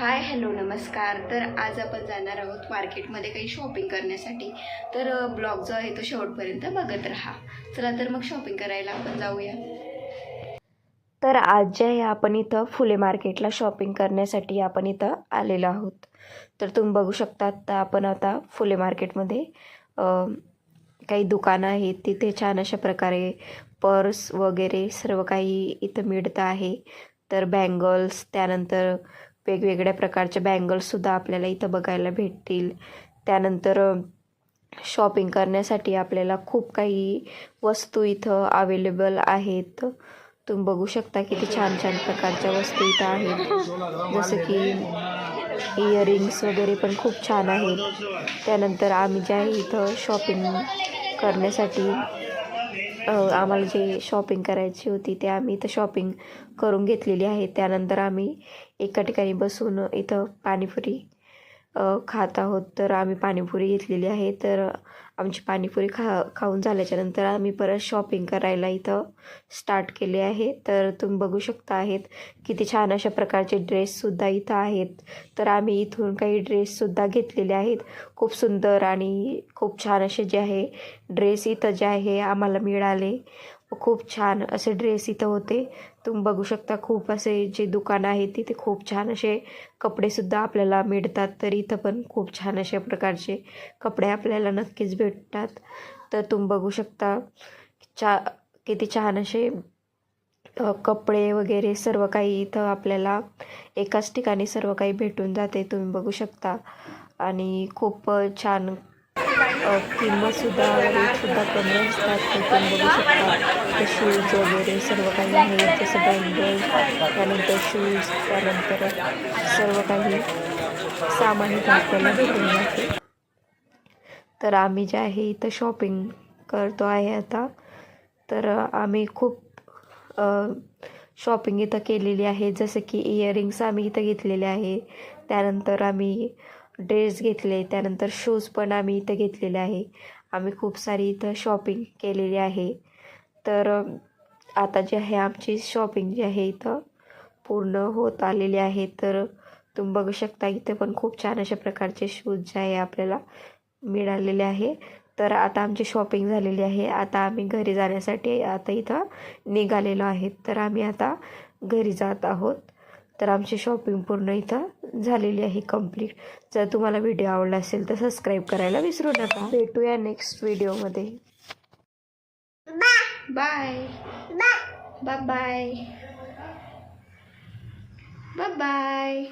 Hi hello नमस्कार. तर आज आपण जाणार आहोत मार्केटमध्ये काही शॉपिंग करण्यासाठी. तर ब्लॉग जो आहे तो शेवटपर्यंत बघत राहा. चला तर मग शॉपिंग करायला आपण जाऊया. तर आज जे आहे आपण इथं फुले मार्केटला शॉपिंग करण्यासाठी आपण इथं आलेलो आहोत. तर तुम्ही बघू शकता आता आपण आता फुले मार्केटमध्ये काही दुकानं आहेत. तिथे छान अशा प्रकारे पर्स वगैरे सर्व काही इथं मिळतं आहे. तर बँगल्स, त्यानंतर वेगवेगळ्या प्रकारच्या बँगल्ससुद्धा आपल्याला इथं बघायला भेटतील. त्यानंतर शॉपिंग करण्यासाठी आपल्याला खूप काही वस्तू इथं अवेलेबल आहेत. तुम्ही बघू शकता किती छान छान प्रकारच्या वस्तू इथं आहेत. जसं की इयरिंग्स वगैरे पण खूप छान आहेत. त्यानंतर आम्ही जे आहे इथं शॉपिंग करण्यासाठी आम्हाला जे शॉपिंग करायची होती ते आम्ही इथं शॉपिंग करून घेतलेली आहे. त्यानंतर आम्ही एका ठिकाणी बसून इथं पाणीपुरी खात आहोत. तर आम्ही पाणीपुरी घेतलेली आहे. तर आमची पाणीपुरी खाऊन झाल्याच्यानंतर आम्ही परत शॉपिंग करायला इथं स्टार्ट केले आहे. तर तुम्ही बघू शकता आहेत किती छान अशा प्रकारचे ड्रेससुद्धा इथं आहेत. तर आम्ही इथून काही ड्रेससुद्धा घेतलेले आहेत. खूप सुंदर आणि खूप छान असे जे आहे ड्रेस इथं जे आहे आम्हाला मिळाले. खूप छान असे ड्रेस इथं होते. तुम्ही बघू शकता खूप असे जे दुकान आहे तिथे खूप छान असे कपडेसुद्धा आपल्याला मिळतात. तर इथं पण खूप छान अशा प्रकारचे कपडे आपल्याला नक्कीच भेटतात. तर तुम्ही बघू शकता किती छान असे कपडे वगैरे सर्व काही इथं आपल्याला एकाच ठिकाणी सर्व काही भेटून जाते. तुम्ही बघू शकता आणि खूप छान किंमतसुद्धा रेटसुद्धा कमी असतात. तर तुम्ही बघू शकता शूज वगैरे सर्व काही आहे. जसं बँगल्स, त्यानंतर शूज, त्यानंतर सर्व काही सामान इथं आपल्याला भेटून जाते. तर आम्ही जे आहे इथं शॉपिंग करतो आहे आता. तर आम्ही खूप शॉपिंग इथं केलेली आहे. जसं की इयरिंग्स आम्ही इथं घेतलेले आहे. त्यानंतर आम्ही ड्रेस घेतले. त्यानंतर शूज पण आम्ही इथं घेतलेले आहे. आम्ही खूप सारी इथं शॉपिंग केलेली आहे. तर आता जे आहे आमची शॉपिंग जी आहे इथं पूर्ण होत आलेली आहे. तर तुम्ही बघू शकता इथे पण खूप छान अशा प्रकारचे शूज जे आहे आपल्याला मिळालेले आहे. तर आता आमची शॉपिंग झालेली आहे. आता आम्ही घरी जाण्यासाठी आता इथं निघालेलो आहेत. तर आम्ही आता घरी जात आहोत. तर आमची शॉपिंग पूर्ण इथं झालेली आहे कंप्लीट. जर तुम्हाला व्हिडिओ आवडला असेल तर सबस्क्राईब करायला विसरू नका. भेटूया नेक्स्ट व्हिडिओमध्ये. Bye bye bye bye bye.